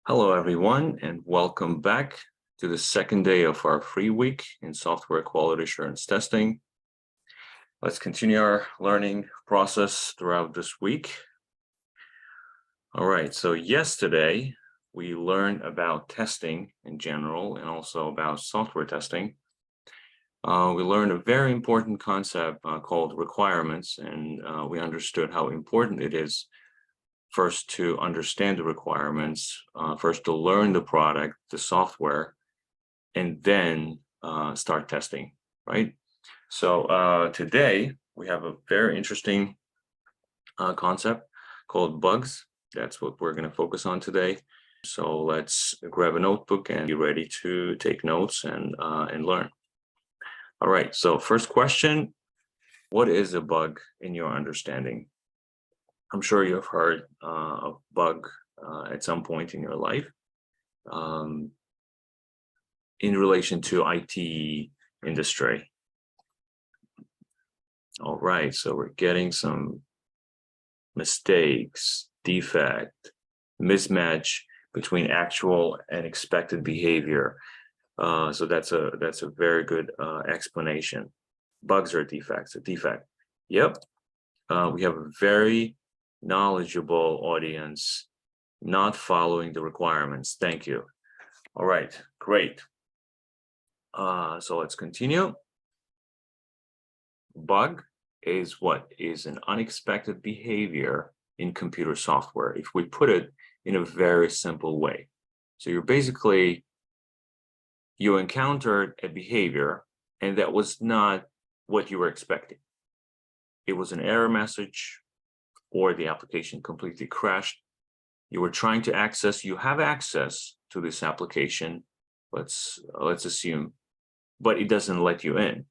Hello, everyone, and welcome back to the second day of our free week in software quality assurance testing. Let's continue our learning process throughout this week. All right, so yesterday we learned about testing in general and also about software testing. We learned a very important concept called requirements, and we understood how important it is first to understand the requirements, first to learn the product, the software, and then start testing, right? So today we have a very interesting concept called bugs. That's what we're going to focus on today. So let's grab a notebook and be ready to take notes and learn. All right, so first question, what is a bug in your understanding? I'm sure you've heard of bug at some point in your life in relation to IT industry. All right, so we're getting some mistakes, defect, mismatch between actual and expected behavior. So that's a very good explanation. Bugs are defects, a defect. Yep, we have a very knowledgeable audience not following the requirements. Thank you. All right, great. So let's continue. Bug is what is an unexpected behavior in computer software, if we put it in a very simple way. So you encountered a behavior and that was not what you were expecting. It was an error message, or the application completely crashed. You were trying to access, you have access to this application, let's assume, but it doesn't let you in.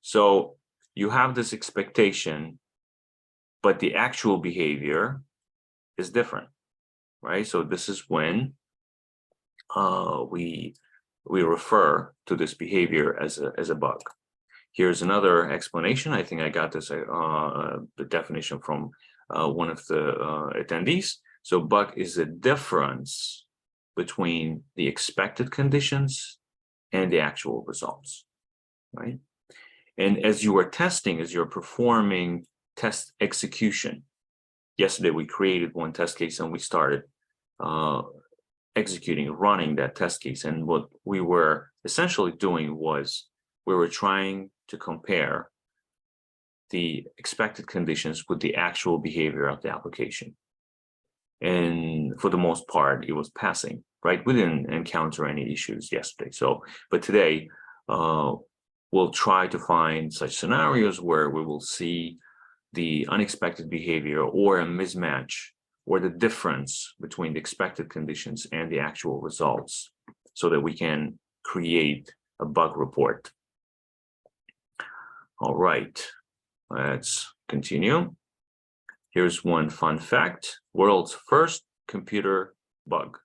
So you have this expectation, but the actual behavior is different, right? So this is when we refer to this behavior as a bug. Here's another explanation. I think I got this the definition from one of the attendees. So bug is a difference between the expected conditions and the actual results, right? And as you are testing, as you're performing test execution, yesterday we created one test case and we started running that test case. And what we were essentially doing was we were trying to compare the expected conditions with the actual behavior of the application. And for the most part, it was passing, right? We didn't encounter any issues yesterday. But today, we'll try to find such scenarios where we will see the unexpected behavior or a mismatch or the difference between the expected conditions and the actual results so that we can create a bug report. All right. Let's continue. Here's one fun fact: world's first computer bug.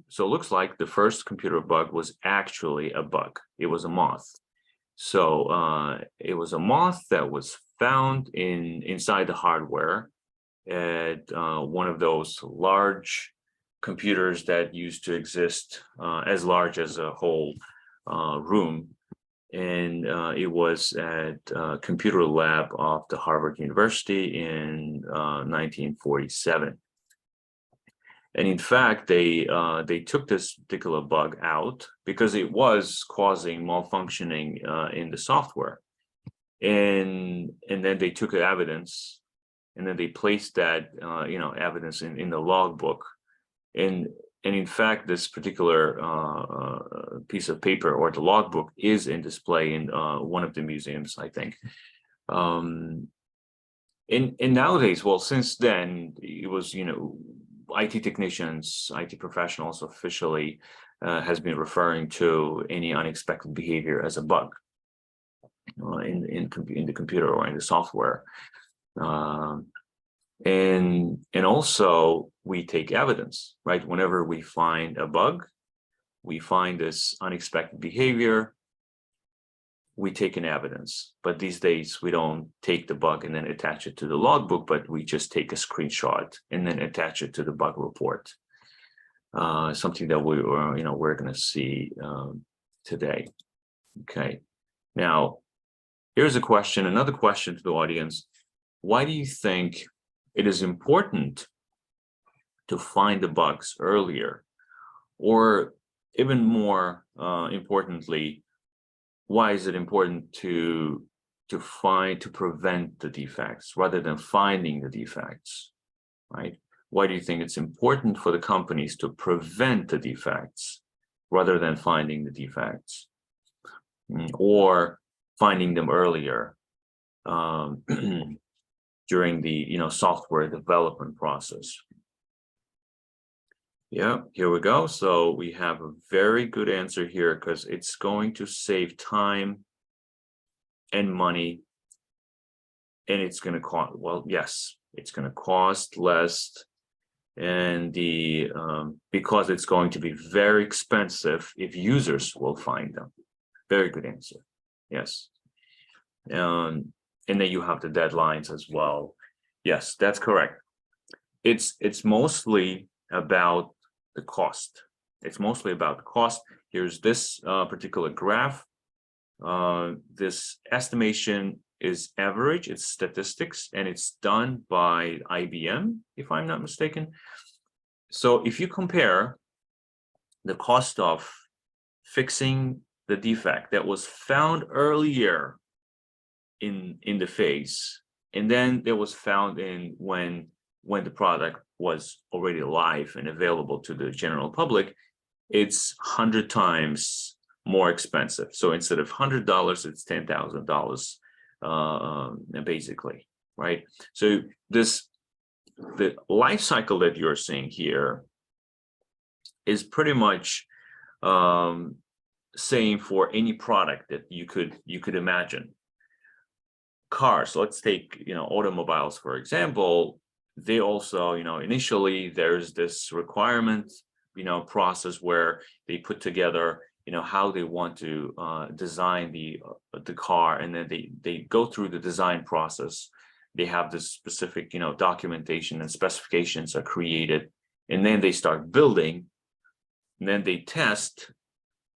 So it looks like the first computer bug was actually a bug. It was a moth. So it was a moth that was found inside the hardware at one of those large computers that used to exist as large as a whole room. And it was at computer lab of the Harvard University in 1947. And in fact, they took this particular bug out because it was causing malfunctioning in the software. And then they took the evidence, and then they placed that evidence in the logbook. And in fact, this particular piece of paper, or the logbook, is in display in one of the museums, I think. And nowadays, well, since then, it was, IT technicians, IT professionals officially has been referring to any unexpected behavior as a bug in the computer or in the software. And also we take evidence, right? Whenever we find a bug, we find this unexpected behavior, we take in evidence. But these days we don't take the bug and then attach it to the logbook, but we just take a screenshot and then attach it to the bug report. Something that we're going to see today. Okay. Now, here's a question, another question to the audience. Why do you think it is important to find the bugs earlier? Or even more importantly, why is it important to prevent the defects rather than finding the defects, right? Why do you think it's important for the companies to prevent the defects rather than finding the defects, or finding them earlier during the software development process? Yeah, here we go. So we have a very good answer here, because it's going to save time and money, and it's going to cost, well, yes, it's going to cost less, and because it's going to be very expensive if users will find them. Very good answer. Yes. And then you have the deadlines as well. Yes, that's correct. It's mostly about the cost. It's mostly about the cost. Here's this particular graph. This estimation is average, it's statistics, and it's done by IBM, if I'm not mistaken. So if you compare the cost of fixing the defect that was found earlier in the phase, and then it was found in when the product was already live and available to the general public, it's 100 times more expensive. So instead of $100, it's $10,000, basically, right? So the life cycle that you're seeing here is pretty much same for any product that you could imagine. Cars, let's take automobiles for example. They also, initially there's this requirement, process where they put together, how they want to design the car, and then they go through the design process. They have this specific, documentation and specifications are created, and then they start building, and then they test.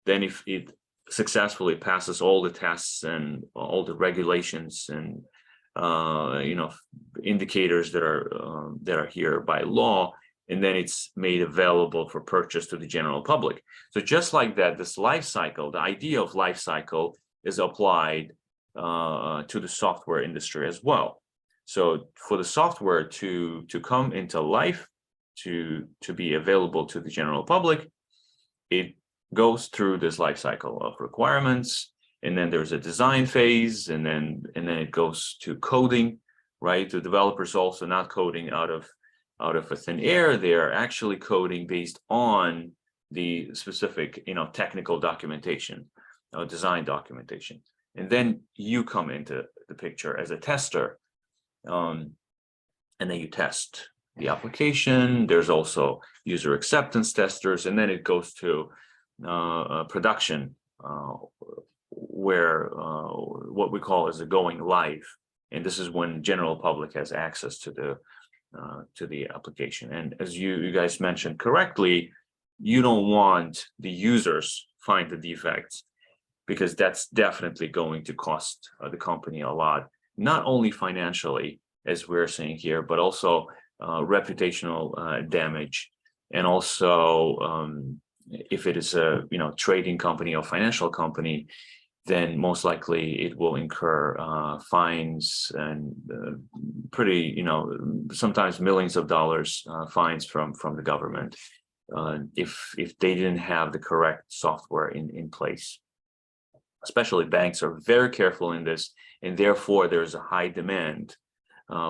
Then if it successfully passes all the tests and all the regulations and indicators that are here by law, and then it's made available for purchase to the general public. So just like that, this life cycle, the idea of life cycle is applied to the software industry as well. So for the software to come into life, to be available to the general public, it goes through this life cycle of requirements, and then there's a design phase, and then it goes to coding, right? The developers also not coding out of a thin air. They are actually coding based on the specific, technical documentation, design documentation. And then you come into the picture as a tester, and then you test the application. There's also user acceptance testers, and then it goes to production, where what we call is a going live, and this is when general public has access to the application. And as you guys mentioned correctly, you don't want the users find the defects, because that's definitely going to cost the company a lot, not only financially, as we're seeing here, but also reputational damage, and also if it is a trading company or financial company, then most likely it will incur fines and pretty, sometimes millions of dollars fines from the government if they didn't have the correct software in place. Especially banks are very careful in this, and therefore there's a high demand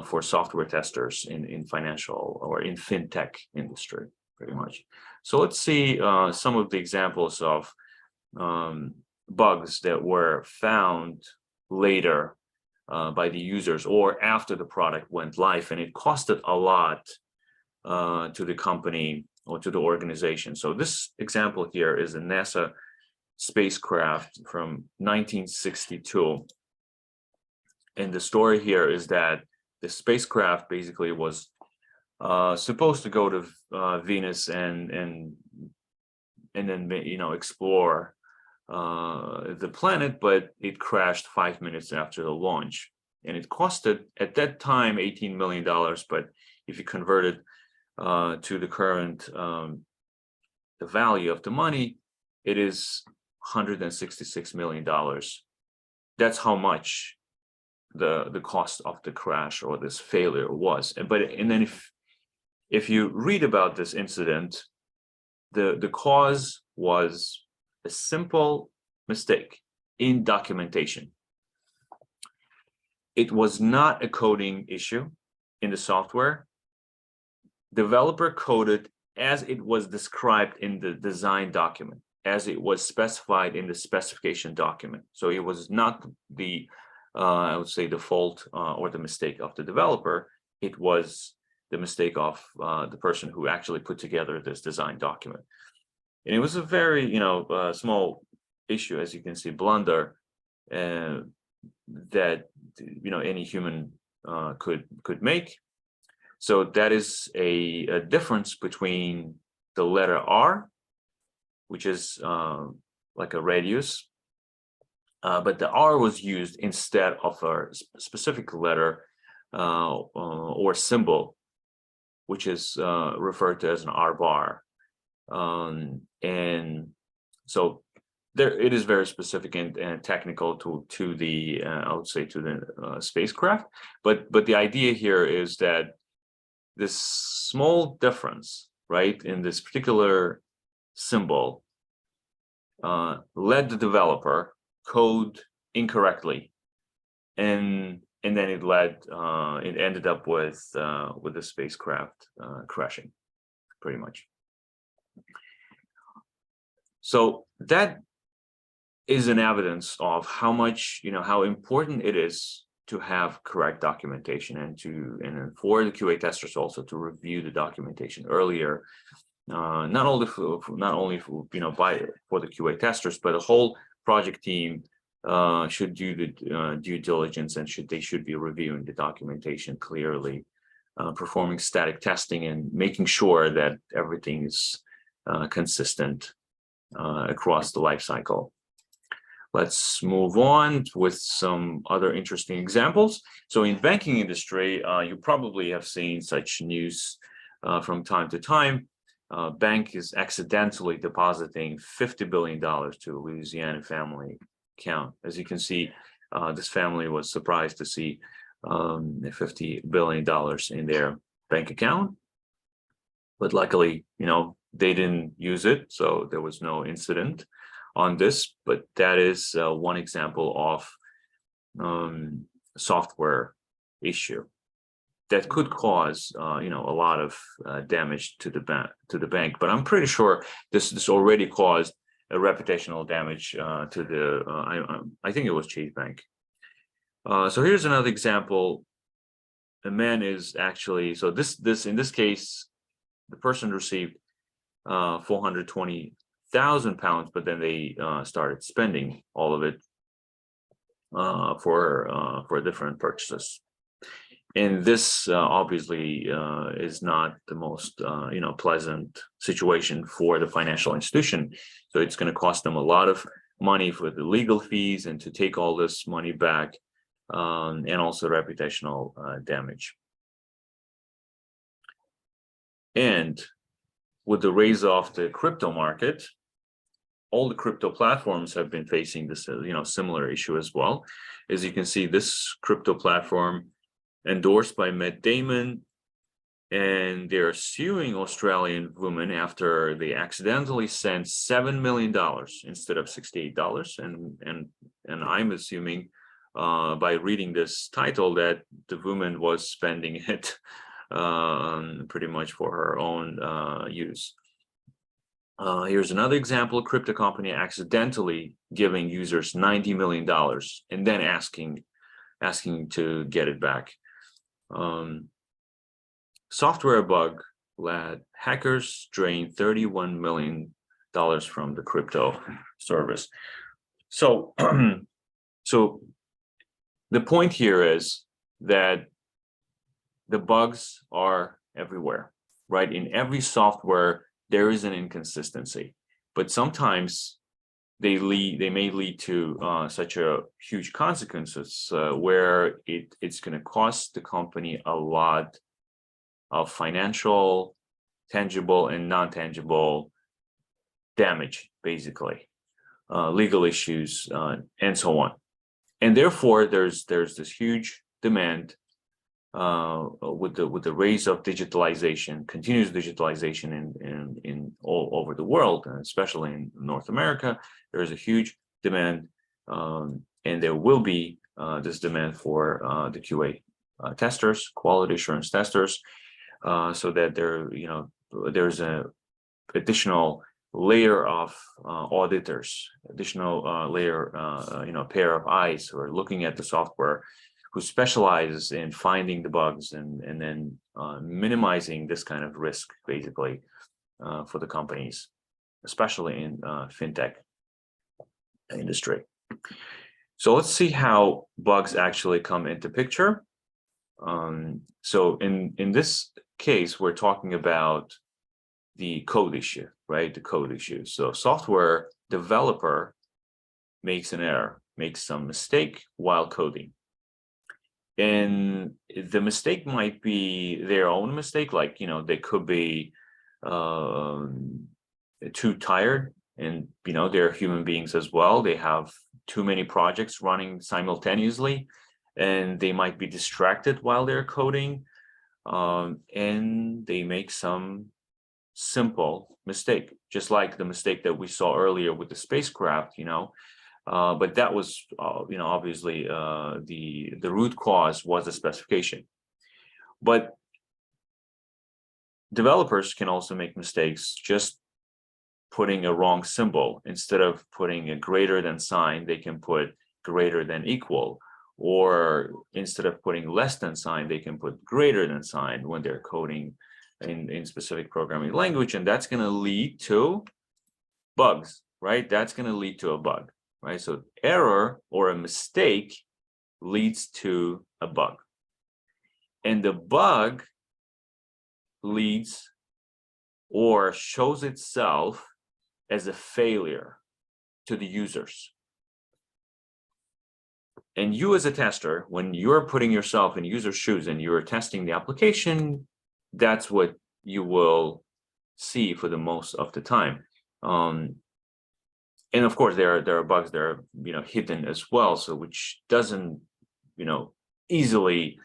for software testers in financial or in fintech industry, pretty much. So let's see some of the examples of bugs that were found later by the users or after the product went live, and it costed a lot to the company or to the organization. So this example here is a NASA spacecraft from 1962. And the story here is that the spacecraft basically was supposed to go to Venus and then explore the planet, but it crashed 5 minutes after the launch, and it costed at that time $18 million. But if you convert it to the current the value of the money, it is $166 million. That's how much the cost of the crash or this failure was. And then if you read about this incident, the cause was a simple mistake in documentation. It was not a coding issue in the software. Developer coded as it was described in the design document, as it was specified in the specification document. So it was not the I would say the fault or the mistake of the developer. It was the mistake of the person who actually put together this design document. And it was a very small issue, as you can see, blunder that any human could make. So that is a difference between the letter R, which is like a radius, but the R was used instead of a specific letter or symbol, which is referred to as an R bar. And so there, it is very specific and technical to the I would say to the spacecraft. But the idea here is that this small difference, right, in this particular symbol led the developer code incorrectly, and then it ended up with the spacecraft crashing, pretty much. So that is an evidence of how much, how important it is to have correct documentation, and for the QA testers also to review the documentation earlier, not only for the QA testers, but the whole project team should do the due diligence, and they should be reviewing the documentation clearly, performing static testing, and making sure that everything is consistent across the life cycle. Let's move on with some other interesting examples. So in banking industry, you probably have seen such news from time to time. Bank is accidentally depositing $50 billion to a Louisiana family account. As you can see, this family was surprised to see $50 billion in their bank account. But luckily, they didn't use it, so there was no incident on this. But that is one example of software issue that could cause a lot of damage to the bank. But I'm pretty sure this already caused a reputational damage to the I think it was Chase Bank. So here's another example. A man is actually, so this in this case, the person received 420,000 pounds, but then they started spending all of it for different purchases. And this obviously is not the most pleasant situation for the financial institution. So it's going to cost them a lot of money for the legal fees and to take all this money back, and also reputational damage. And with the raise of the crypto market, all the crypto platforms have been facing this similar issue as well. As you can see, this crypto platform endorsed by Matt Damon, and they're suing Australian women after they accidentally sent $7 million instead of $68. And I'm assuming by reading this title that the woman was spending it pretty much for her own use. Here's another example: a crypto company accidentally giving users $90 million and then asking to get it back. Software bug let hackers drain $31 million from the crypto service. So, so the point here is that the bugs are everywhere, right? In every software, there is an inconsistency, but sometimes they may lead to such a huge consequences where it's going to cost the company a lot of financial, tangible, and non-tangible damage, basically, legal issues, and so on. And therefore, there's this huge demand with the rise of digitalization, continuous digitalization in all over the world, and especially in North America. There is a huge demand, and there will be this demand for the QA testers, quality assurance testers, so that there's a additional layer of auditors, additional layer, pair of eyes who are looking at the software, who specializes in finding the bugs and then minimizing this kind of risk, basically, for the companies, especially in fintech industry. So let's see how bugs actually come into picture. So in this case, we're talking about the code issue, right? The code issue. So software developer makes an error, makes some mistake while coding. And the mistake might be their own mistake, like, they could be too tired, and, they're human beings as well. They have too many projects running simultaneously, and they might be distracted while they're coding, and they make some simple mistake, just like the mistake that we saw earlier with the spacecraft, but that was, obviously the root cause was the specification. But developers can also make mistakes just putting a wrong symbol. Instead of putting a greater than sign, they can put greater than equal, or instead of putting less than sign, they can put greater than sign when they're coding in specific programming language, and that's going to lead to bugs, right? That's going to lead to a bug, right? So error or a mistake leads to a bug, and the bug leads or shows itself as a failure to the users. And you as a tester, when you're putting yourself in user shoes and you're testing the application, that's what you will see for the most of the time. And of course, there are bugs that are hidden as well, so which doesn't easily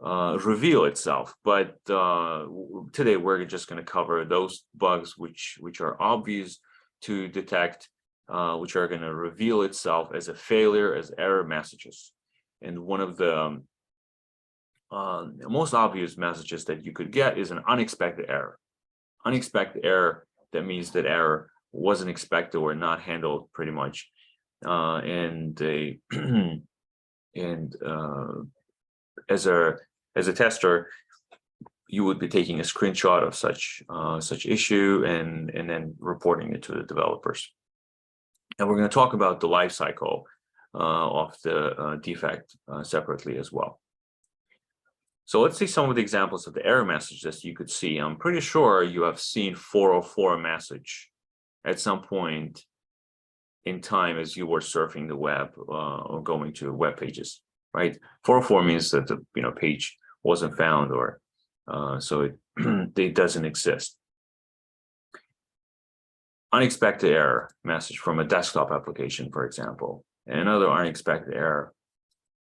reveal itself. But today we're just going to cover those bugs which are obvious to detect, which are going to reveal itself as a failure, as error messages. And one of the most obvious messages that you could get is an unexpected error. Unexpected error, that means that error wasn't expected or not handled, pretty much. As a tester, you would be taking a screenshot of such issue and then reporting it to the developers. And we're going to talk about the life cycle of the defect separately as well. So let's see some of the examples of the error messages you could see. I'm pretty sure you have seen 404 message at some point in time as you were surfing the web or going to web pages, right? 404 means that the page wasn't found, or so it doesn't exist. Unexpected error message from a desktop application, for example, and another unexpected error,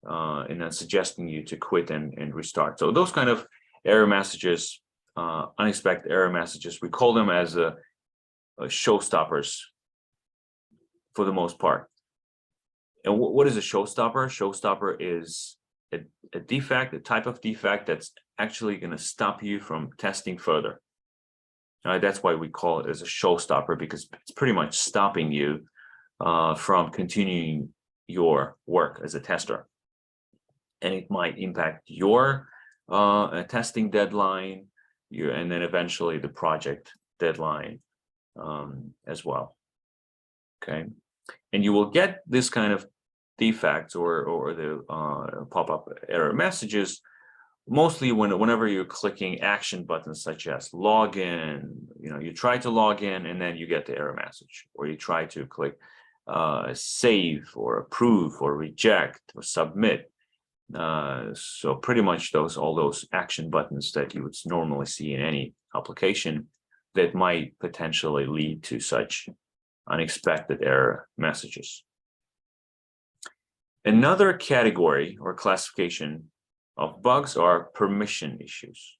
and then suggesting you to quit and restart. So those kind of error messages, unexpected error messages, we call them as a showstoppers for the most part. And what is a showstopper? Showstopper is a defect, a type of defect that's actually going to stop you from testing further. That's why we call it as a showstopper, because it's pretty much stopping you from continuing your work as a tester. And it might impact your testing deadline, and then eventually the project deadline as well. Okay, and you will get this kind of defects or the pop-up error messages mostly whenever you're clicking action buttons such as login. You try to log in and then you get the error message, or you try to click save or approve or reject or submit. So pretty much all those action buttons that you would normally see in any application that might potentially lead to such unexpected error messages. Another category or classification of bugs are permission issues.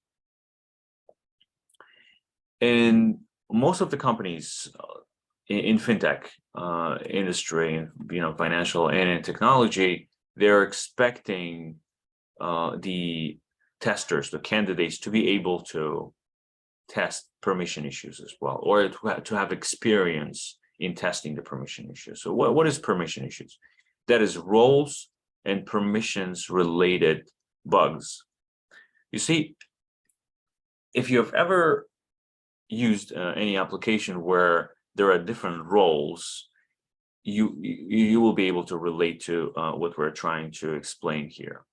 And most of the companies in fintech industry, financial and in technology, they're expecting the testers, the candidates, to be able to test permission issues as well, or to have experience in testing the permission issues. So what is permission issues? That is roles and permissions related bugs. You see, if you have ever used any application where there are different roles, you will be able to relate to what we're trying to explain here.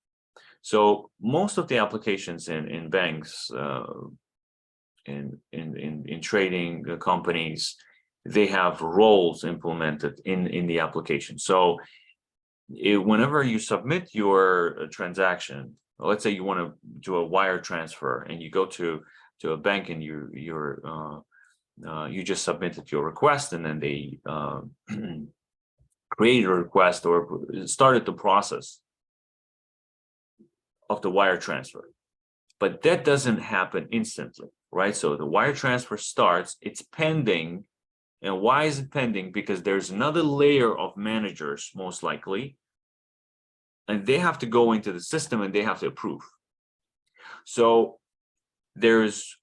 So most of the applications in banks, in trading companies, they have roles implemented in the application. So whenever you submit your transaction, let's say you want to do a wire transfer and you go to a bank and you just submitted your request, and then they created a request or started the process of the wire transfer. But that doesn't happen instantly, right? So the wire transfer starts, it's pending. And why is it pending? Because there's another layer of managers, most likely, and they have to go into the system and they have to approve. So there's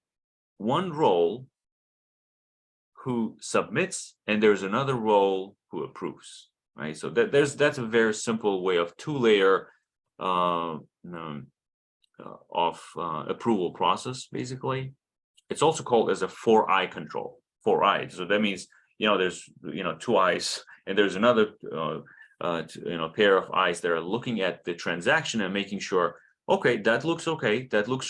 one role who submits and there's another role who approves, right? So that's a very simple way of two-layer approval process, basically. It's also called as a 4-eye control. 4-eye. So that means there's two eyes, and there's another pair of eyes that are looking at the transaction and making sure, okay, that looks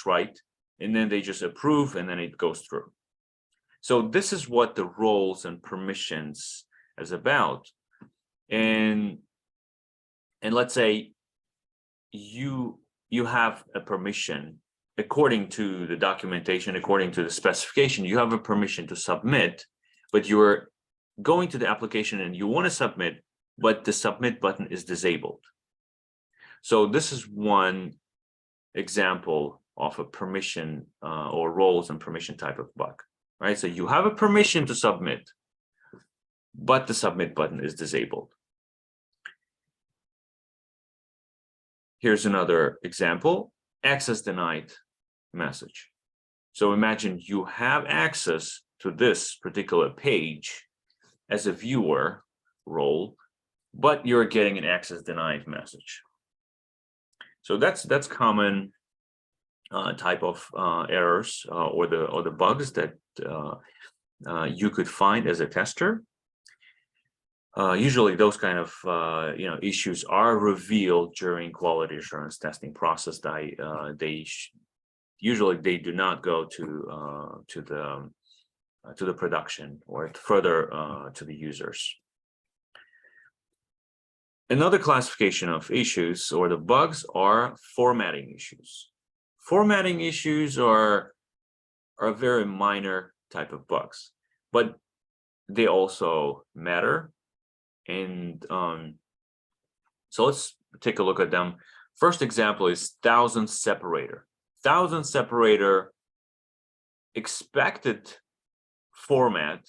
right, and then they just approve, and then it goes through. So this is what the roles and permissions is about. And let's say you have a permission according to the documentation, according to the specification, you have a permission to submit, but you're going to the application and you want to submit, but the submit button is disabled. So this is one example of a permission or roles and permission type of bug, right? So you have a permission to submit, but the submit button is disabled. Here's another example, access denied message. So imagine you have access to this particular page as a viewer role, but you're getting an access denied message. So that's common type of errors or the bugs that you could find as a tester. Usually those kind of issues are revealed during quality assurance testing process. Usually they do not go to the production or further to the users. Another classification of issues or the bugs are formatting issues. Formatting issues are a very minor type of bugs, but they also matter. And so let's take a look at them. First example is 1000 separator. 1000 separator expected format,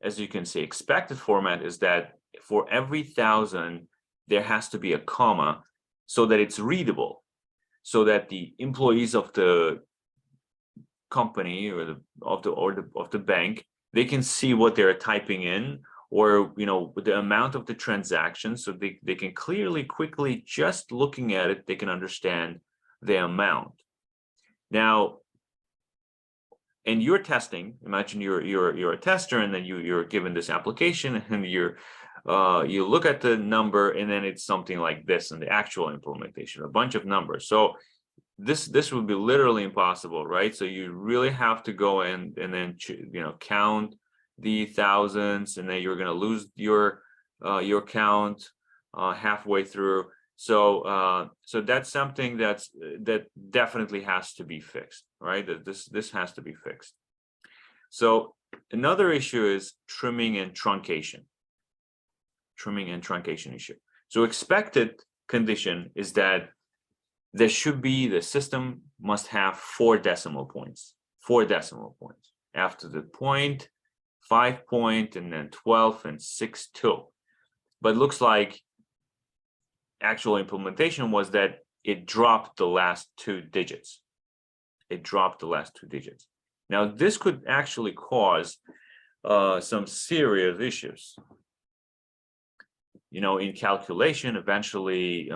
as you can see, expected format is that for every 1000 there has to be a comma so that it's readable, so that the employees of the company or of the bank, they can see what they're typing in, or the amount of the transaction, so they can quickly, just looking at it, they can understand the amount. Now, and you're testing. Imagine you're a tester, and then you're given this application, and you look at the number, and then it's something like this in the actual implementation, a bunch of numbers. So this would be literally impossible, right? So you really have to go in and then count the thousands, and then you're going to lose your count halfway through. So that's something that definitely has to be fixed, right? This has to be fixed. So another issue is trimming and truncation. Trimming and truncation issue. So expected condition is that the system must have 4 decimal points. 4 decimal points after the point, 5 point, and then 12 and 6 2. But looks like actual implementation was that it dropped the last 2 digits. It dropped the last 2 digits. Now this could actually cause some serious issues. In calculation, eventually,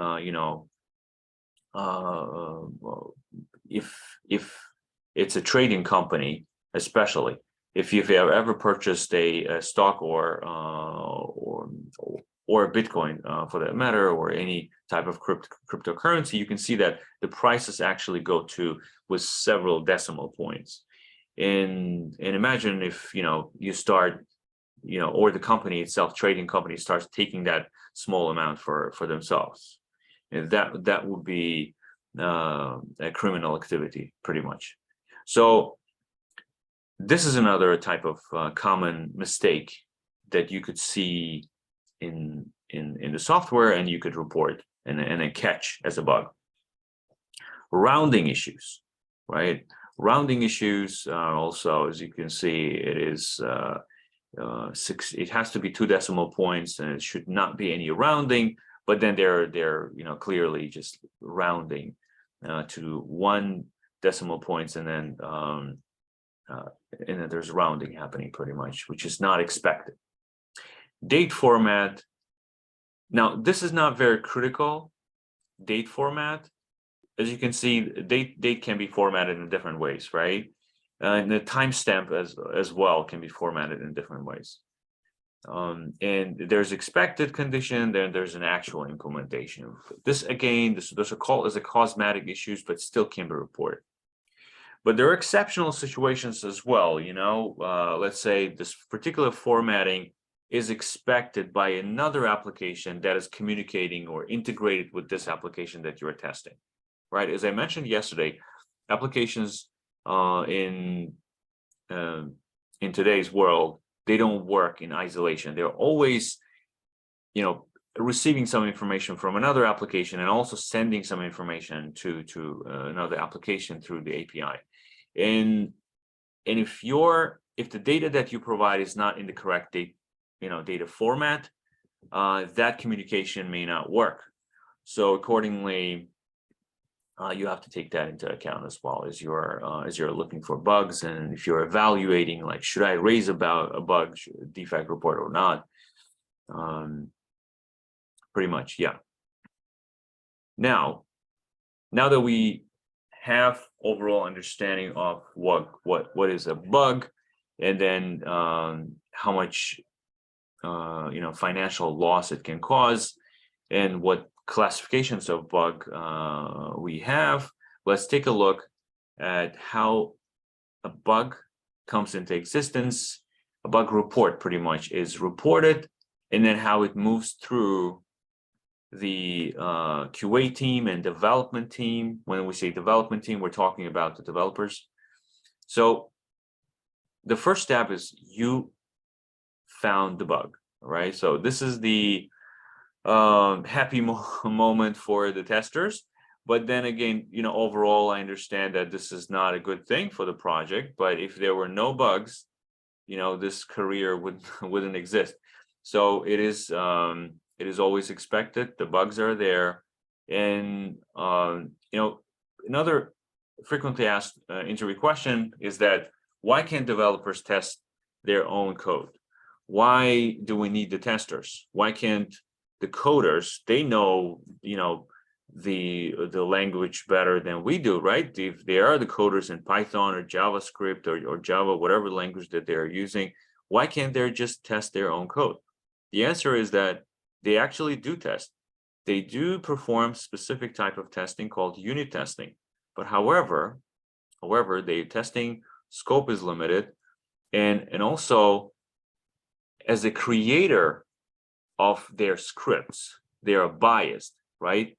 if it's a trading company, especially if you've ever purchased a stock or a Bitcoin for that matter, or any type of cryptocurrency, you can see that the prices actually go with several decimal points. And imagine if you start, or the company itself, trading company, starts taking that small amount for themselves. And that would be a criminal activity, pretty much. So this is another type of common mistake that you could see in the software, and you could report and then catch as a bug. Rounding issues, right? Rounding issues also, as you can see, it is 6. It has to be 2 decimal points, and it should not be any rounding. But then they're clearly just rounding to 1 decimal points, and then there's rounding happening pretty much, which is not expected. Date format. Now this is not very critical. Date format, as you can see, date can be formatted in different ways, right? And the timestamp as well can be formatted in different ways. And there's expected condition, then there's an actual implementation. This again, those are called as a cosmetic issues, but still can be reported. But there are exceptional situations as well. Let's say this particular formatting is expected by another application that is communicating or integrated with this application that you're testing, right? As I mentioned yesterday, applications in today's world, they don't work in isolation. They're always, receiving some information from another application and also sending some information to another application through the API. And if the data that you provide is not in the correct data format, that communication may not work. So accordingly, you have to take that into account as well as you're looking for bugs, and if you're evaluating, like, should I raise about a bug defect report or not? Pretty much, yeah. Now that we have overall understanding of what is a bug, and then how much financial loss it can cause, and what classifications of bug we have, let's take a look at how a bug comes into existence. A bug report pretty much is reported, and then how it moves through the QA team and development team. When we say development team, we're talking about the developers. So the first step is you found the bug, right? So this is the happy moment for the testers. But then again, overall, I understand that this is not a good thing for the project. But if there were no bugs, this career wouldn't exist. So it is always expected. The bugs are there, and another frequently asked interview question is that why can't developers test their own code? Why do we need the testers? Why can't the coders? They know the language better than we do, right? If they are the coders in Python or JavaScript or Java, whatever language that they're using, why can't they just test their own code? The answer is that they actually do test. They do perform specific type of testing called unit testing. But however, the testing scope is limited, and also as a creator of their scripts, they are biased, right?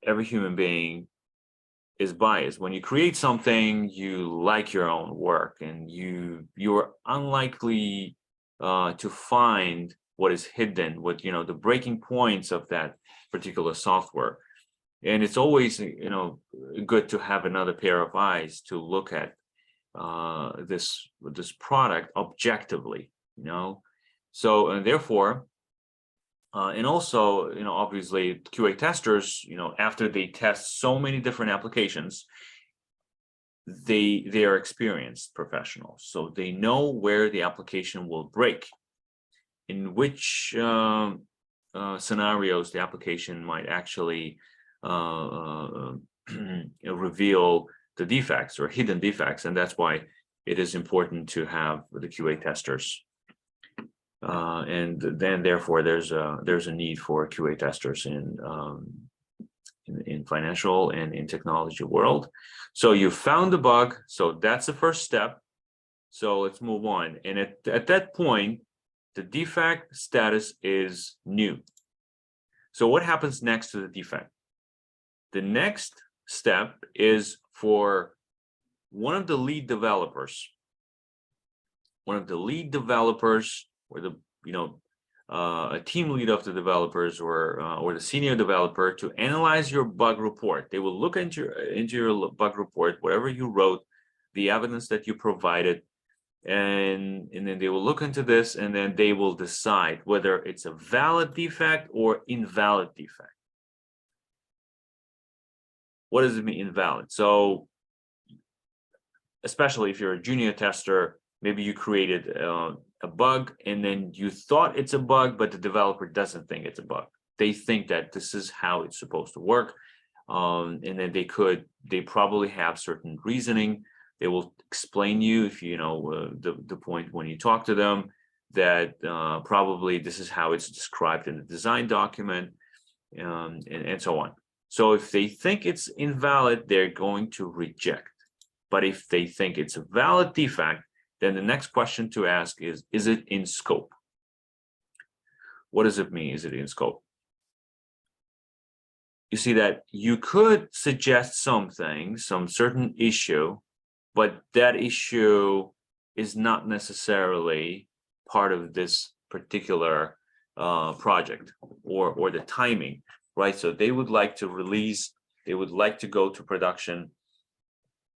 Every human being is biased. When you create something, you like your own work, and you're unlikely to find what is hidden, what the breaking points of that particular software. And it's always good to have another pair of eyes to look at this product objectively, So, and therefore, and also, obviously QA testers, after they test so many different applications, they are experienced professionals. So they know where the application will break, in which scenarios the application might actually reveal the defects or hidden defects. And that's why it is important to have the QA testers. And then therefore there's a need for QA testers in financial and in technology world. So you found the bug, so that's the first step. So let's move on. And at that point, the defect status is new. So what happens next to the defect? The next step is for one of the lead developers, or the a team lead of the developers, or the senior developer, to analyze your bug report. They will look into your bug report, whatever you wrote, the evidence that you provided, and then they will look into this, and then they will decide whether it's a valid defect or invalid defect. What does it mean, invalid? So, especially if you're a junior tester, maybe you created a bug and then you thought it's a bug, but the developer doesn't think it's a bug. They think that this is how it's supposed to work. And then they probably have certain reasoning. They will explain you, if the point when you talk to them, that probably this is how it's described in the design document, and so on. So if they think it's invalid, they're going to reject. But if they think it's a valid defect, then the next question to ask is it in scope? What does it mean, is it in scope? You see that you could suggest something, some certain issue, but that issue is not necessarily part of this particular project or the timing, right? So they would like to release, they would like to go to production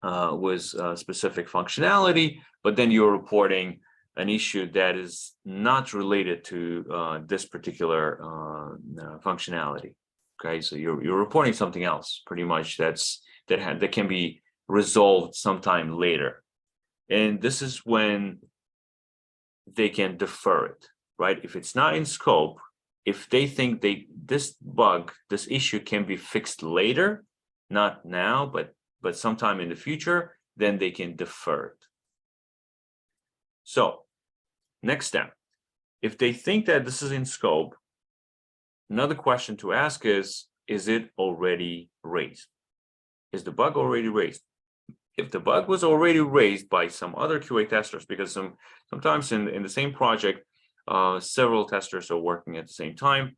with specific functionality, but then you're reporting an issue that is not related to this particular functionality. Okay, so you're reporting something else, pretty much, that can be resolved sometime later, and this is when they can defer it, right? If it's not in scope, if they think this issue can be fixed later, not now, but sometime in the future, then they can defer it. So, next step, if they think that this is in scope, another question to ask is it already raised? Is the bug already raised? If the bug was already raised by some other QA testers, because sometimes in the same project, several testers are working at the same time,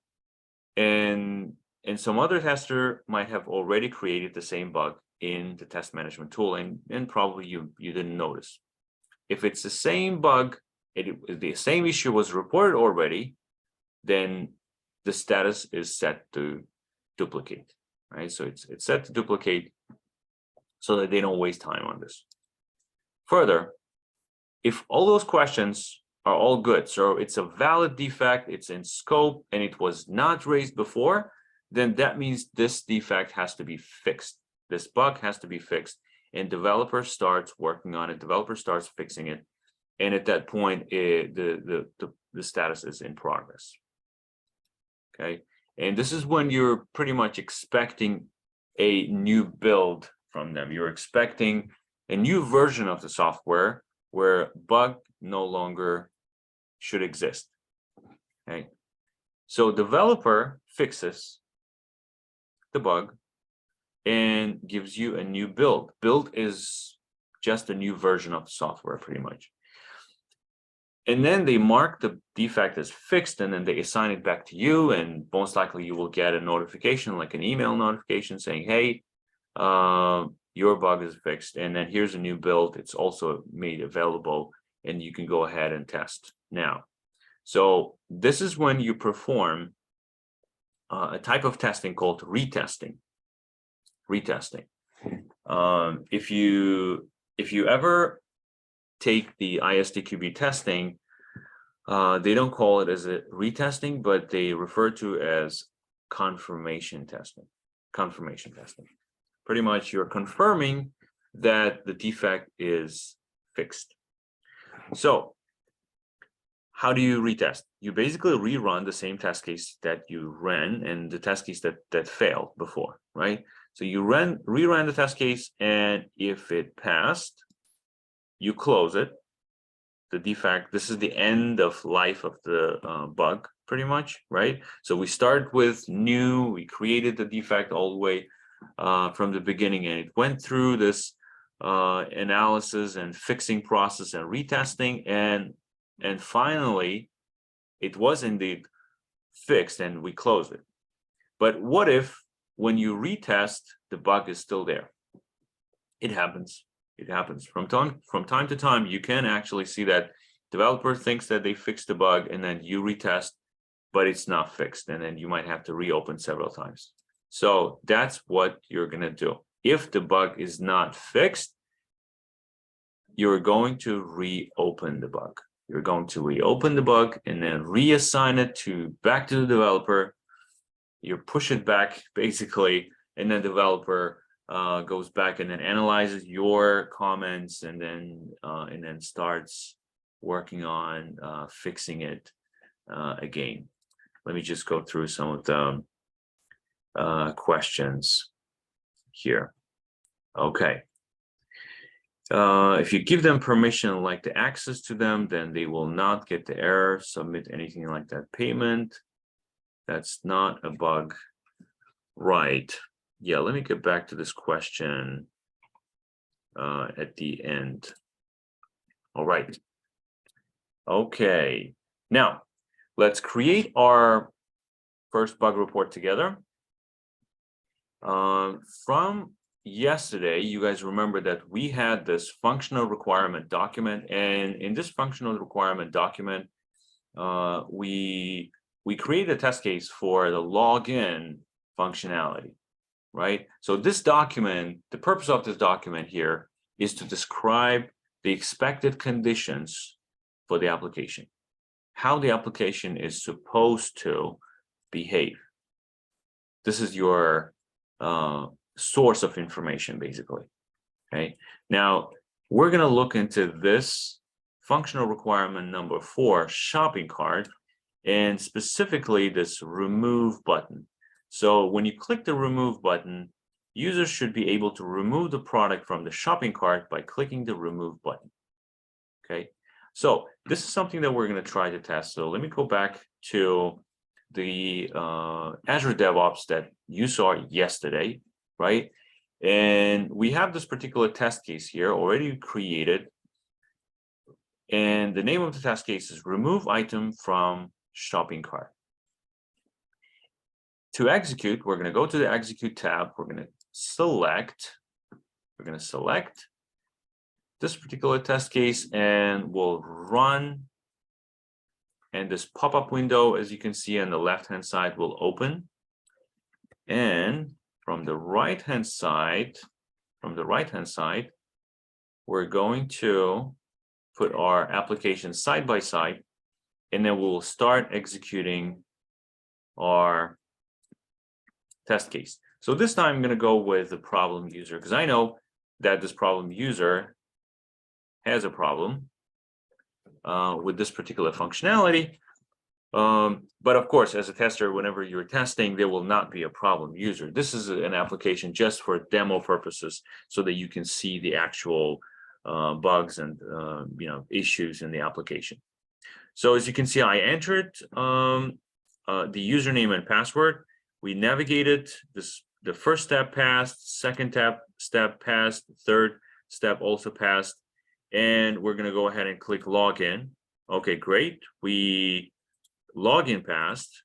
and some other tester might have already created the same bug in the test management tool, and probably you didn't notice. If it's the same bug, the same issue was reported already, then the status is set to duplicate, right? So it's set to duplicate so that they don't waste time on this. Further, if all those questions are all good, so it's a valid defect, it's in scope, and it was not raised before, then that means this defect has to be fixed. This bug has to be fixed, and developer starts working on it, developer starts fixing it, and at that point, the status is in progress. Okay, And this is when you're pretty much expecting a new build from them. You're expecting a new version of the software where bug no longer should exist. Okay. So developer fixes the bug and gives you a new build. Build is just a new version of the software, pretty much. And then they mark the defect as fixed, and then they assign it back to you, and most likely you will get a notification, like an email notification saying, hey, your bug is fixed, and then here's a new build. It's also made available, and you can go ahead and test now. So this is when you perform a type of testing called retesting. If you ever take the ISTQB testing, they don't call it as a retesting, but they refer to as confirmation testing. Pretty much you're confirming that the defect is fixed. So how do you retest? You basically rerun the same test case that you ran and the test case that failed before, right? So you rerun the test case, and if it passed, you close it. The defect, this is the end of life of the bug, pretty much, right? So we start with new, we created the defect all the way from the beginning, and it went through this analysis and fixing process and retesting, and finally it was indeed fixed and we closed it. But what if when you retest, the bug is still there? It happens. It happens from time to time. You can actually see that developer thinks that they fixed the bug, and then you retest, but it's not fixed, and then you might have to reopen several times. So that's what you're going to do. If the bug is not fixed, you're going to reopen the bug. You're going to reopen the bug and then reassign it back to the developer. You push it back basically, and then developer goes back and then analyzes your comments, and then starts working on fixing it again. Let me just go through some of the questions here. Okay. If you give them permission, like the access to them, then they will not get the error, submit anything like that payment. That's not a bug, right? Yeah, let me get back to this question at the end. All right. Okay, now let's create our first bug report together. From yesterday, you guys remember that we had this functional requirement document, and in this functional requirement document, we created a test case for the login functionality. Right? So this document, the purpose of this document here is to describe the expected conditions for the application, how the application is supposed to behave. This is your source of information, basically. Okay. Now we're going to look into this functional requirement number 4, shopping cart, and specifically this remove button. So when you click the remove button, users should be able to remove the product from the shopping cart by clicking the remove button. Okay, so this is something that we're going to try to test. So let me go back to the Azure DevOps that you saw yesterday, right? And we have this particular test case here already created. And the name of the test case is remove item from shopping cart. To execute, we're going to go to the execute tab. We're going to select this particular test case, and we'll run. And this pop-up window, as you can see on the left-hand side, will open. And from the right-hand side, we're going to put our application side by side, and then we'll start executing our test case. So this time I'm going to go with the problem user, because I know that this problem user has a problem with this particular functionality. But of course, as a tester, whenever you're testing, there will not be a problem user. This is an application just for demo purposes, so that you can see the actual bugs and issues in the application. So as you can see, I entered the username and password. We navigated this. The first step passed, second step passed, third step also passed, and we're going to go ahead and click login. Okay, great. We login passed.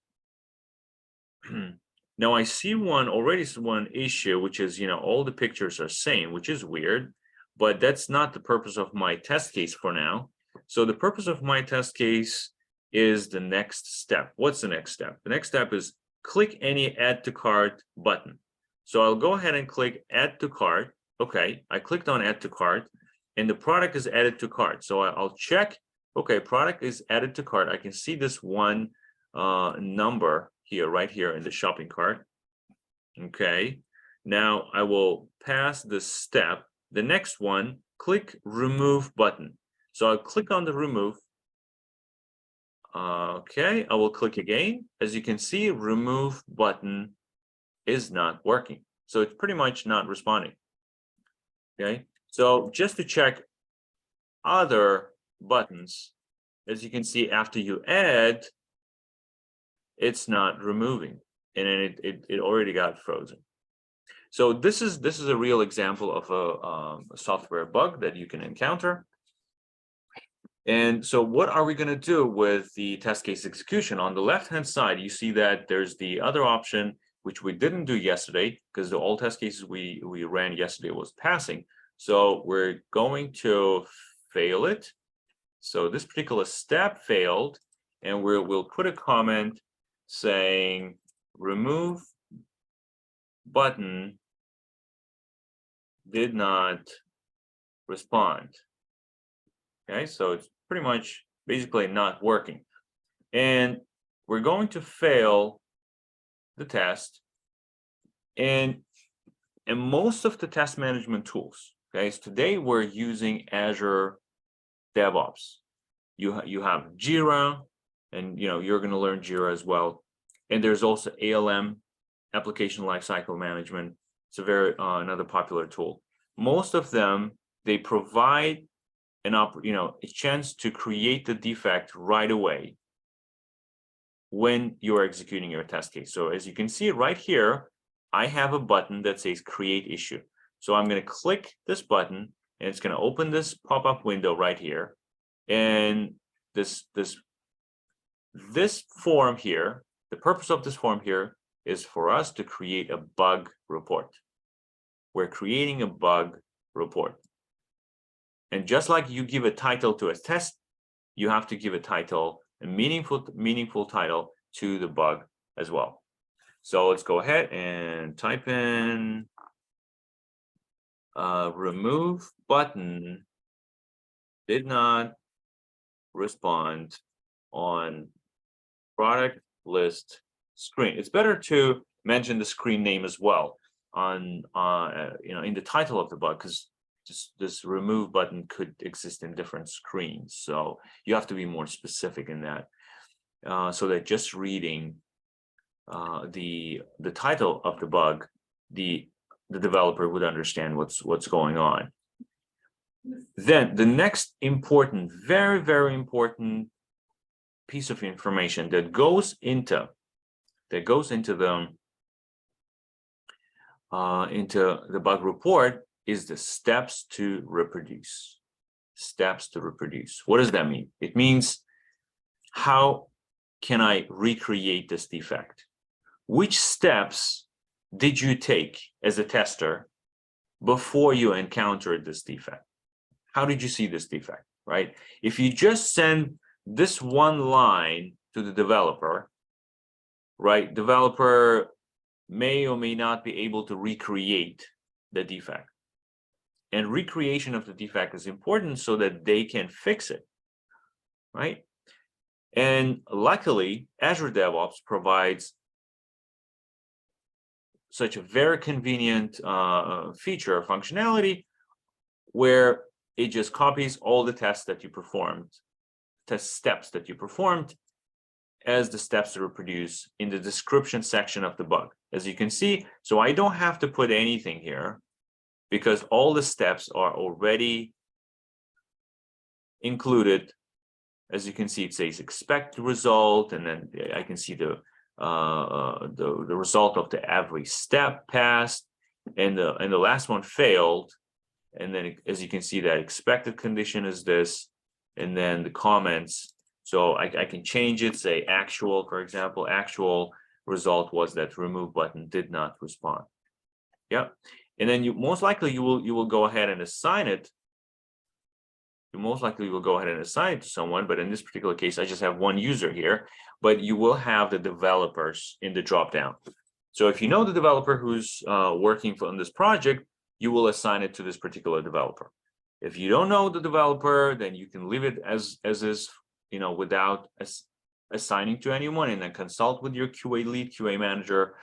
Now I see one issue, which is, all the pictures are same, which is weird, but that's not the purpose of my test case for now. So the purpose of my test case is the next step. What's the next step? The next step is click any add to cart button. So I'll go ahead and click add to cart. Okay, I clicked on add to cart and the product is added to cart. So I'll check, okay, product is added to cart. I can see this one number here, right here in the shopping cart. Okay, now I will pass this step. The next one, click remove button. So I'll click on the remove. Okay, I will click again. As you can see, remove button is not working. So it's pretty much not responding. Okay, so just to check other buttons, as you can see, after you add, it's not removing, and then it already got frozen. So this is a real example of a software bug that you can encounter. And so what are we going to do with the test case execution? On the left-hand side, you see that there's the other option, which we didn't do yesterday, because the all test cases we ran yesterday was passing. So we're going to fail it. So this particular step failed, and we'll put a comment saying remove button did not respond. Okay, so it's pretty much basically not working. And we're going to fail the test. And most of the test management tools, guys, today we're using Azure DevOps. You have Jira, and you're going to learn Jira as well. And there's also ALM, application lifecycle management. It's a very another popular tool. Most of them, they provide a chance to create the defect right away when you're executing your test case. So as you can see right here, I have a button that says create issue. So I'm going to click this button, and it's going to open this pop-up window right here. And this form here, the purpose of this form here is for us to create a bug report. We're creating a bug report. And just like you give a title to a test, you have to give a title, a meaningful title to the bug as well. So let's go ahead and type in remove button did not respond on product list screen. It's better to mention the screen name as well on in the title of the bug, because this remove button could exist in different screens. So you have to be more specific in that, so that just reading the title of the bug, the developer would understand what's going on. Then the next important, very, very important piece of information that goes into the bug report is the steps to reproduce. Steps to reproduce. What does that mean? It means, how can I recreate this defect? Which steps did you take as a tester before you encountered this defect? How did you see this defect, right? If you just send this one line to the developer, right, developer may or may not be able to recreate the defect. And recreation of the defect is important so that they can fix it, right? And luckily, Azure DevOps provides such a very convenient feature or functionality where it just copies all the tests that you performed, test steps that you performed, as the steps to reproduce in the description section of the bug. As you can see, so I don't have to put anything here because all the steps are already included. As you can see, it says expect the result, and then I can see the result of every step passed, and the last one failed. And then as you can see, that expected condition is this, and then the comments. So I can change it, say actual, for example, actual result was that remove button did not respond. Yeah. And then you most likely you will go ahead and assign it. You most likely will go ahead and assign it to someone, but in this particular case, I just have one user here, but you will have the developers in the dropdown. So if you know the developer who's working on this project, you will assign it to this particular developer. If you don't know the developer, then you can leave it as is, you know, without assigning to anyone, and then consult with your QA lead, QA manager,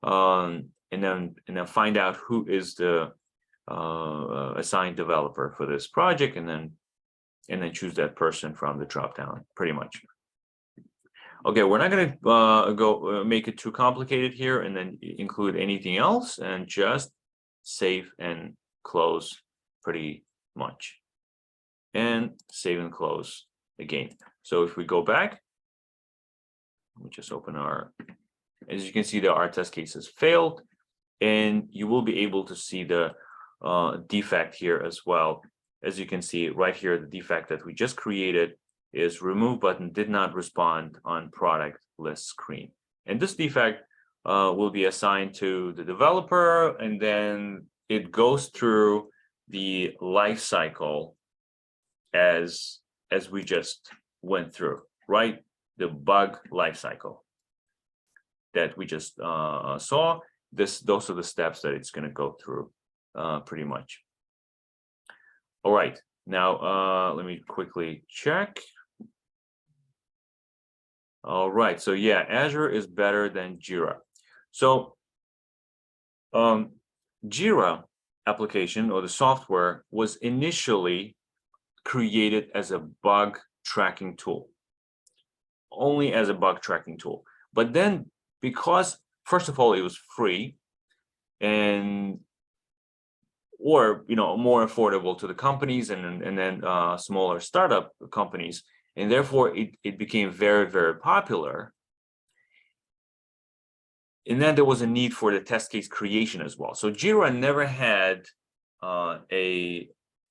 and then find out who is the assigned developer for this project, and then choose that person from the dropdown, pretty much. Okay, we're not going to make it too complicated here and then include anything else, and just save and close pretty much. And save and close again. So if we go back, we just open our, as you can see, our test cases failed, and you will be able to see the defect here as well. As you can see right here, the defect that we just created is remove button did not respond on product list screen. And this defect will be assigned to the developer, and then it goes through the life cycle as we just went through, right? The bug life cycle that we just saw. Those are the steps that it's going to go through pretty much. All right, now let me quickly check. All right, so yeah, Azure is better than Jira. So Jira application, or the software, was initially created as a bug tracking tool, only as a bug tracking tool. But then, because first of all, it was free, and or more affordable to the companies, and then smaller startup companies, and therefore it became very, very popular. And then there was a need for the test case creation as well. So Jira never had a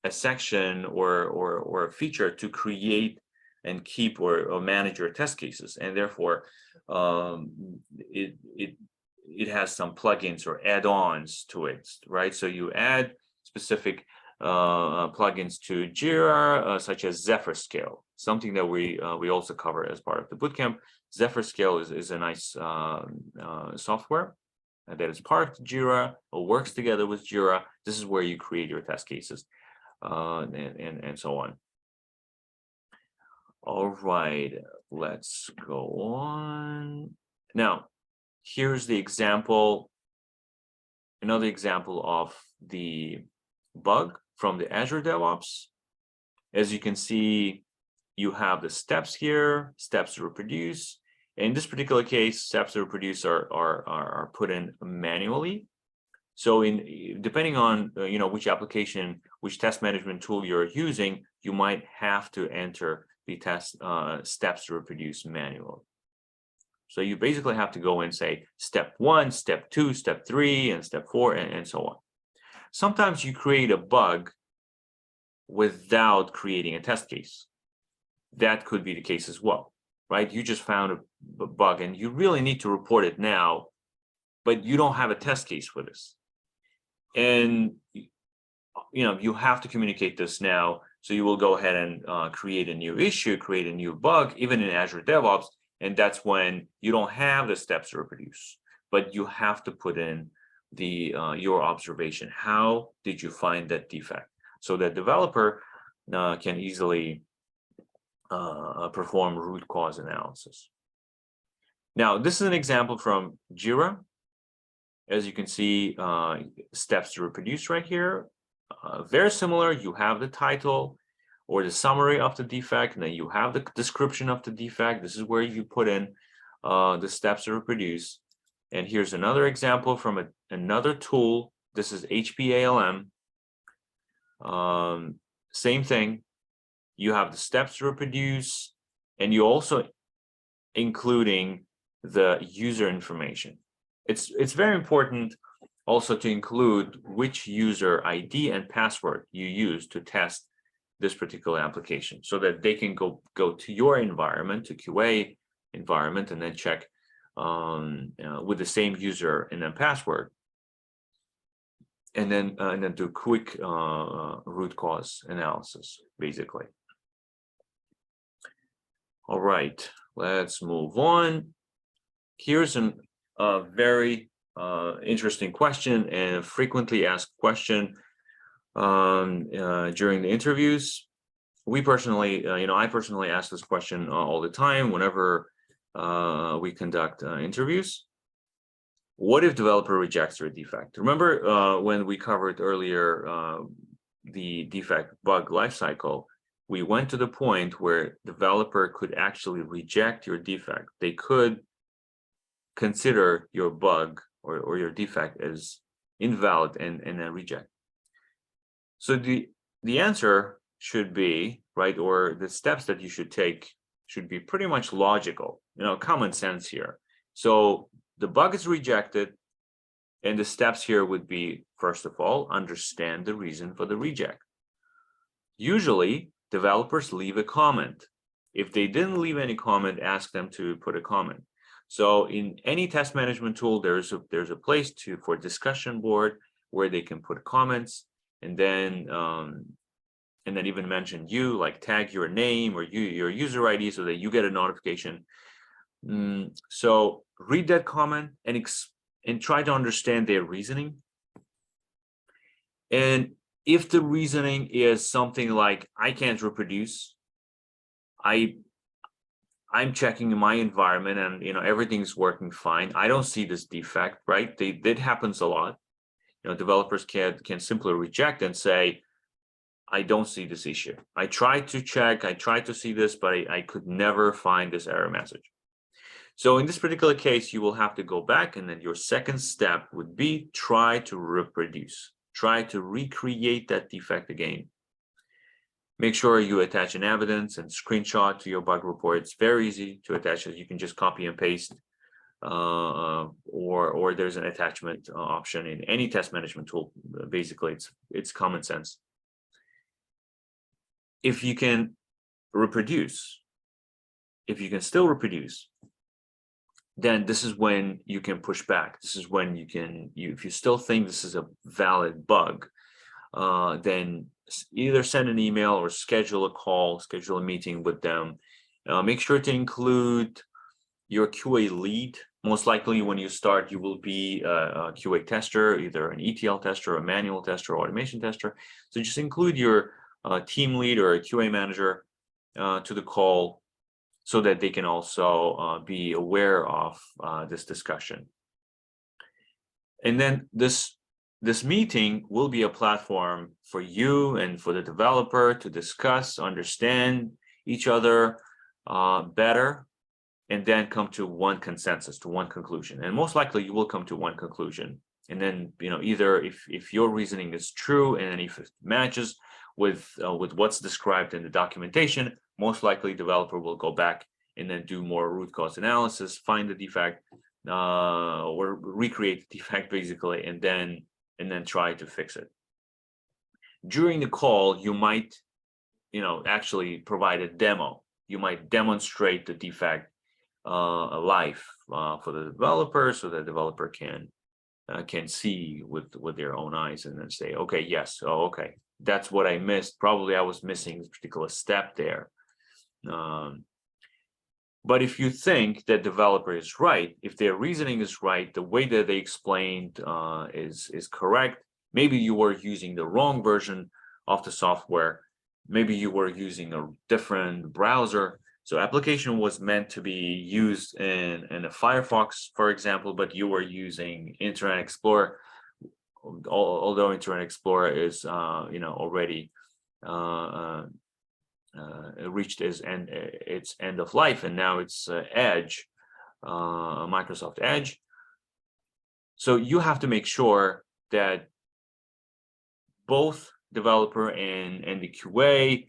section or a feature to create and keep or manage your test cases, and therefore it has some plugins or add-ons to it, right? So you add specific plugins to Jira, such as Zephyr Scale, something that we also cover as part of the bootcamp. Zephyr Scale is a nice software that is part of Jira or works together with Jira. This is where you create your test cases and so on. All right, let's go on. Now, here's the example, another example of the bug from the Azure DevOps. As you can see, you have the steps here, steps to reproduce. In this particular case, steps to reproduce are put in manually. So depending on which application, which test management tool you're using, you might have to enter the test steps to reproduce manually. So you basically have to go and say step 1, step 2, step 3, and step 4, and so on. Sometimes you create a bug without creating a test case. That could be the case as well, right? You just found a bug and you really need to report it now, but you don't have a test case for this. And you have to communicate this now. So you will go ahead and create a new issue, create a new bug, even in Azure DevOps. And that's when you don't have the steps to reproduce, but you have to put in your observation. How did you find that defect? So that developer can easily perform root cause analysis. Now, this is an example from Jira. As you can see, steps to reproduce right here. Very similar. You have the title. or the summary of the defect, and then you have the description of the defect. This is where you put in the steps to reproduce. And here's another example from another tool. This is HPALM. Same thing. You have the steps to reproduce, and you also including the user information. It's very important also to include which user ID and password you use to test this particular application, so that they can go to your environment, to QA environment, and then check with the same user and then password, and then do quick root cause analysis, basically. All right, let's move on. Here's a very interesting question and a frequently asked question during the interviews. We personally, I personally ask this question all the time whenever we conduct interviews. What if developer rejects their defect? Remember when we covered earlier the defect bug lifecycle, we went to the point where developer could actually reject your defect. They could consider your bug or your defect as invalid and then reject. So the answer should be, right, or the steps that you should take should be pretty much logical, common sense here. So the bug is rejected, and the steps here would be, first of all, understand the reason for the reject. Usually, developers leave a comment. If they didn't leave any comment, ask them to put a comment. So in any test management tool, there's a place for discussion board where they can put comments, and then even mention you, like tag your name or your user ID so that you get a notification. So read that comment and try to understand their reasoning. And if the reasoning is something like, I can't reproduce, I'm checking in my environment and everything's working fine, I don't see this defect, right? That happens a lot. Developers can simply reject and say, I don't see this issue. I tried to check, I tried to see this, but I could never find this error message. So in this particular case, you will have to go back, and then your second step would be try to reproduce, try to recreate that defect again. Make sure you attach an evidence and screenshot to your bug report. It's very easy to attach it. You can just copy and paste, or there's an attachment option in any test management tool. Basically, it's common sense. If you can reproduce, if you can still reproduce, then this is when you can push back. This is when you can, if you still think this is a valid bug, then either send an email or schedule a call, schedule a meeting with them. Make sure to include your QA lead. Most likely when you start, you will be a QA tester, either an ETL tester, a manual tester, or automation tester. So just include your team lead or a QA manager to the call, so that they can also be aware of this discussion. And then this meeting will be a platform for you and for the developer to discuss, understand each other better, and then come to one consensus, to one conclusion. And most likely you will come to one conclusion. And then, either if your reasoning is true, and if it matches with what's described in the documentation, most likely developer will go back and then do more root cause analysis, find the defect, or recreate the defect basically, and then try to fix it. During the call, you might, actually provide a demo. You might demonstrate the defect live for the developer, so the developer can see with their own eyes and then say, okay, yes, oh, okay, that's what I missed. Probably I was missing this particular step there. But if you think that developer is right, if their reasoning is right, the way that they explained is correct, maybe you were using the wrong version of the software, maybe you were using a different browser. So application was meant to be used in a Firefox, for example, but you were using Internet Explorer, although Internet Explorer is already reached its end of life, and now it's Edge, Microsoft Edge. So you have to make sure that both developer and the QA,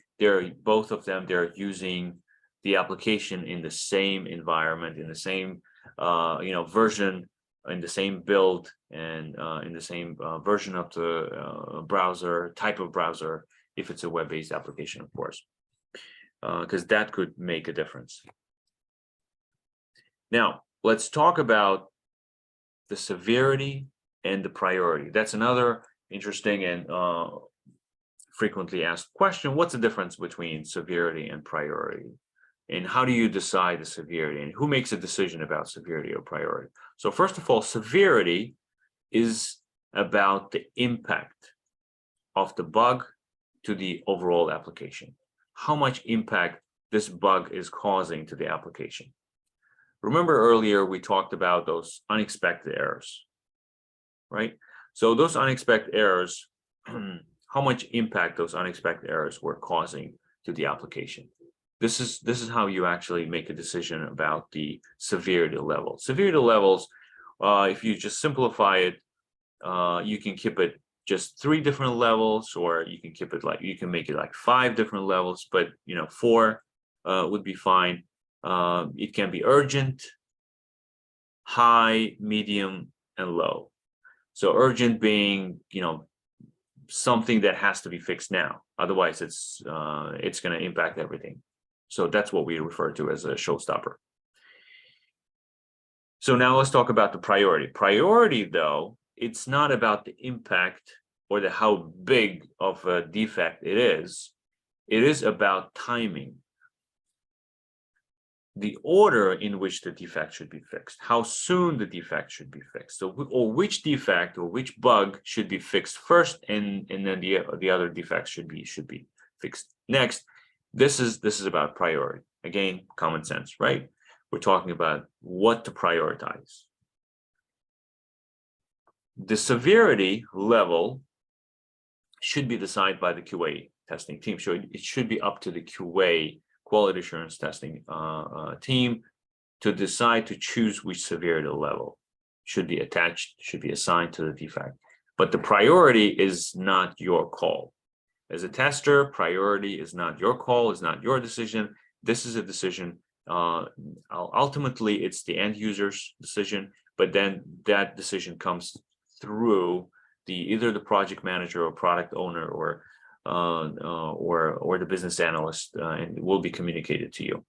both of them, they're using the application in the same environment, in the same version, in the same build, and in the same version of the browser, type of browser, if it's a web-based application, of course, because that could make a difference. Now, let's talk about the severity and the priority. That's another interesting and frequently asked question. What's the difference between severity and priority? And how do you decide the severity? And who makes a decision about severity or priority? So first of all, severity is about the impact of the bug to the overall application. How much impact this bug is causing to the application. Remember earlier we talked about those unexpected errors, right? So those unexpected errors, how much impact those unexpected errors were causing to the application. This is how you actually make a decision about the severity level. Severity levels, if you just simplify it, you can keep it just 3 different levels, or you can keep it like, you can make it like 5 different levels, but 4 would be fine. It can be urgent, high, medium, and low. So urgent being, something that has to be fixed now. Otherwise, it's going to impact everything. So that's what we refer to as a showstopper. So now let's talk about the priority. Priority, though, it's not about the impact or how big of a defect it is. It is about timing. The order in which the defect should be fixed, how soon the defect should be fixed, or which defect or which bug should be fixed first, and then the other defects should be fixed next. This is about priority. Again, common sense, right? We're talking about what to prioritize. The severity level should be decided by the QA testing team. So it should be up to the QA, quality assurance testing team, to decide to choose which severity level should be attached, should be assigned to the defect. But the priority is not your call. As a tester, priority is not your call, is not your decision. This is a decision. Ultimately, it's the end user's decision, but then that decision comes through either the project manager or product owner or the business analyst, and it will be communicated to you.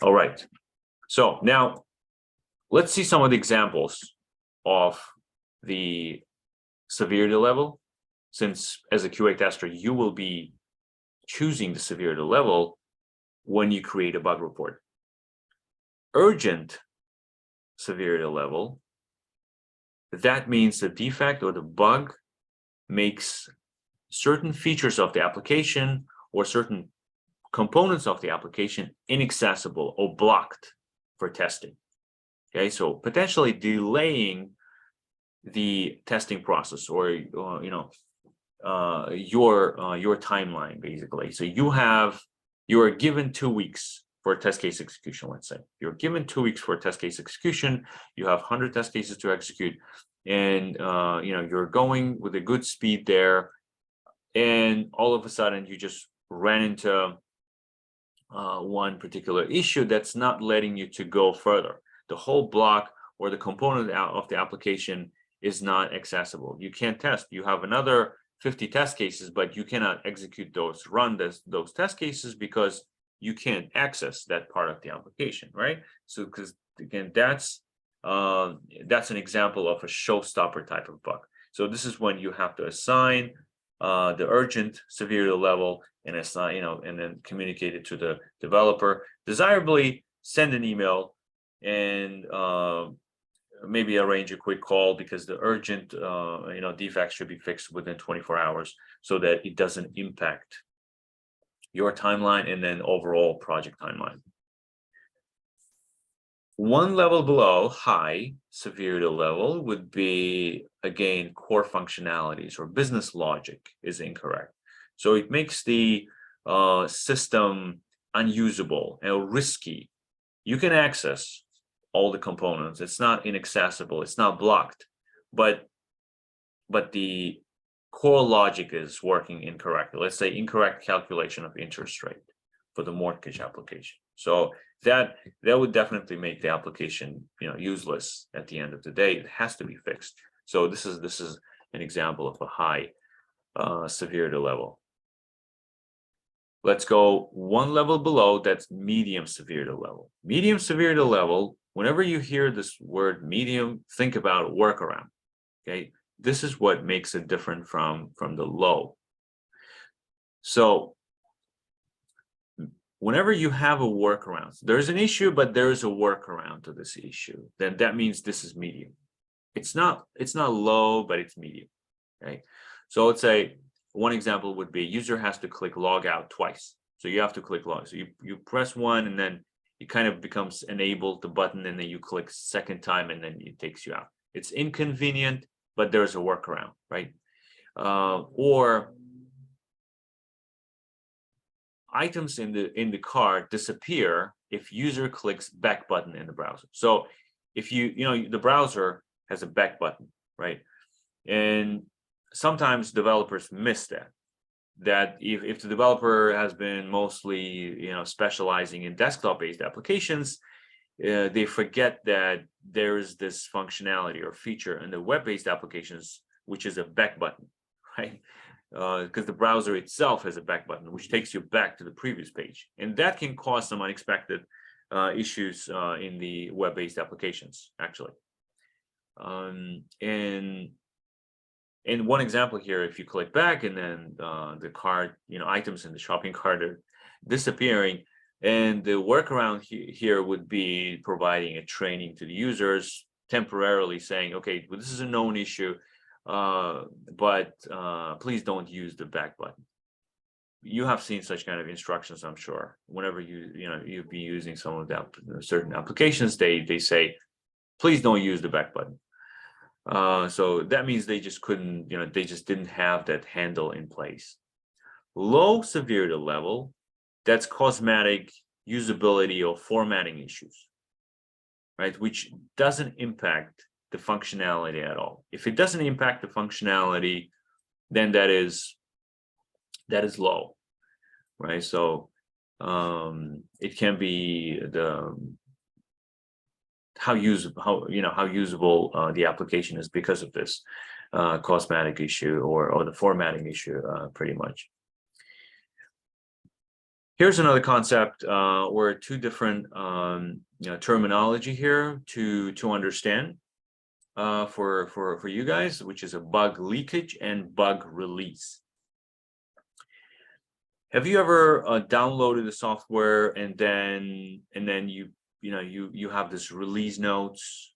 All right. So now let's see some of the examples of the severity level. Since as a QA tester, you will be choosing the severity level when you create a bug report. Urgent severity level, that means the defect or the bug makes certain features of the application or certain components of the application inaccessible or blocked for testing. Okay, so potentially delaying the testing process or your timeline, basically. So you are given 2 weeks for test case execution. Let's say you're given 2 weeks for test case execution. You have 100 test cases to execute, and you're going with a good speed there. And all of a sudden, you just ran into one particular issue that's not letting you to go further. The whole block or the component of the application is not accessible. You can't test. You have another 50 test cases, but you cannot execute run those test cases because you can't access that part of the application, right? So, because again, that's an example of a showstopper type of bug. So this is when you have to assign the urgent severity level and assign, and then communicate it to the developer. Desirably, send an email and maybe arrange a quick call, because the urgent defect should be fixed within 24 hours so that it doesn't impact your timeline and then overall project timeline. One level below, high severity level, would be, again, core functionalities or business logic is incorrect. So it makes the system unusable and risky. You can access all the components. It's not inaccessible. It's not blocked, but the core logic is working incorrectly. Let's say incorrect calculation of interest rate for the mortgage application. So that would definitely make the application, useless at the end of the day. It has to be fixed. So this is an example of a high severity level. Let's go one level below. That's medium severity level. Medium severity level. Whenever you hear this word medium, think about workaround. Okay, this is what makes it different from the low. So whenever you have a workaround, there's an issue, but there is a workaround to this issue. Then that means this is medium. It's not low, but it's medium. Okay, so let's say one example would be user has to click log out twice. So you have to click log. So you press one and then it kind of becomes enabled the button, and then you click second time and then it takes you out. It's inconvenient, but there's a workaround, right? Or items in the cart disappear if user clicks back button in the browser. So if the browser has a back button, right? And sometimes developers miss that if the developer has been mostly specializing in desktop-based applications, they forget that there is this functionality or feature in the web-based applications, which is a back button, right? Because the browser itself has a back button, which takes you back to the previous page, and that can cause some unexpected issues in the web-based applications, actually. And one example here, if you click back and then the cart, items in the shopping cart are disappearing, and the workaround here would be providing a training to the users, temporarily saying, okay, well, this is a known issue, but please don't use the back button. You have seen such kind of instructions, I'm sure. Whenever you've been using some of the certain applications, they say, please don't use the back button. So that means they just couldn't, they just didn't have that handle in place. Low severity level, that's cosmetic, usability, or formatting issues, right? Which doesn't impact the functionality at all. If it doesn't impact the functionality, then that is low, right? So it can be how usable the application is because of this cosmetic issue or the formatting issue, pretty much. Here's another concept or two different terminology here to understand for you guys, which is a bug leakage and bug release. Have you ever downloaded the software and then you have this release notes?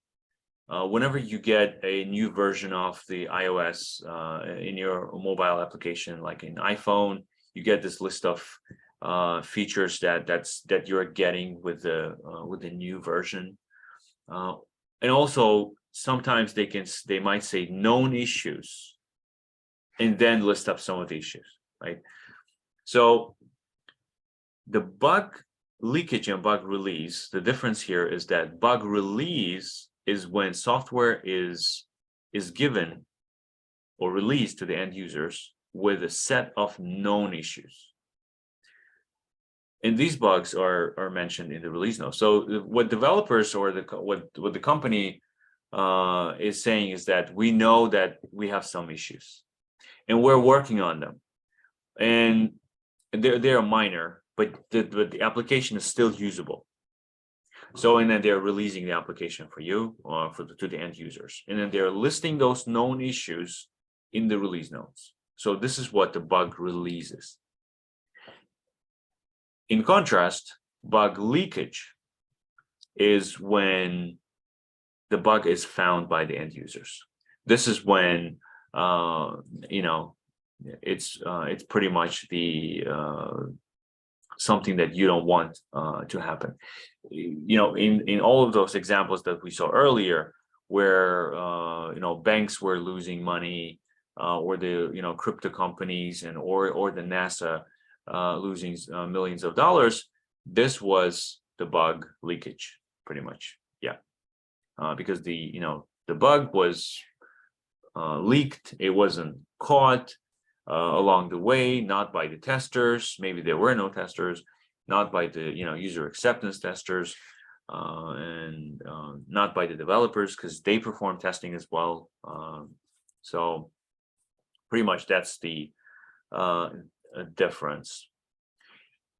Whenever you get a new version of the iOS in your mobile application, like in iPhone, you get this list of features that you're getting with the new version, and also sometimes they might say known issues and then list up some of the issues, right? So the bug leakage and bug release, the difference here is that bug release is when software is given or released to the end users with a set of known issues. And these bugs are mentioned in the release notes. So what developers or what the company is saying is that we know that we have some issues and we're working on them, and they're minor, but the application is still usable. So, and then they're releasing the application for you or to the end users, and then they're listing those known issues in the release notes. So this is what the bug release is. In contrast, bug leakage is when the bug is found by the end users. This is when it's pretty much the something that you don't want to happen. In all of those examples that we saw earlier, where banks were losing money, or the crypto companies or the NASA, losing millions of dollars. This was the bug leakage, pretty much. Yeah, because the bug was leaked. It wasn't caught along the way, not by the testers. Maybe there were no testers, not by the user acceptance testers, and not by the developers, because they perform testing as well. So pretty much that's the difference.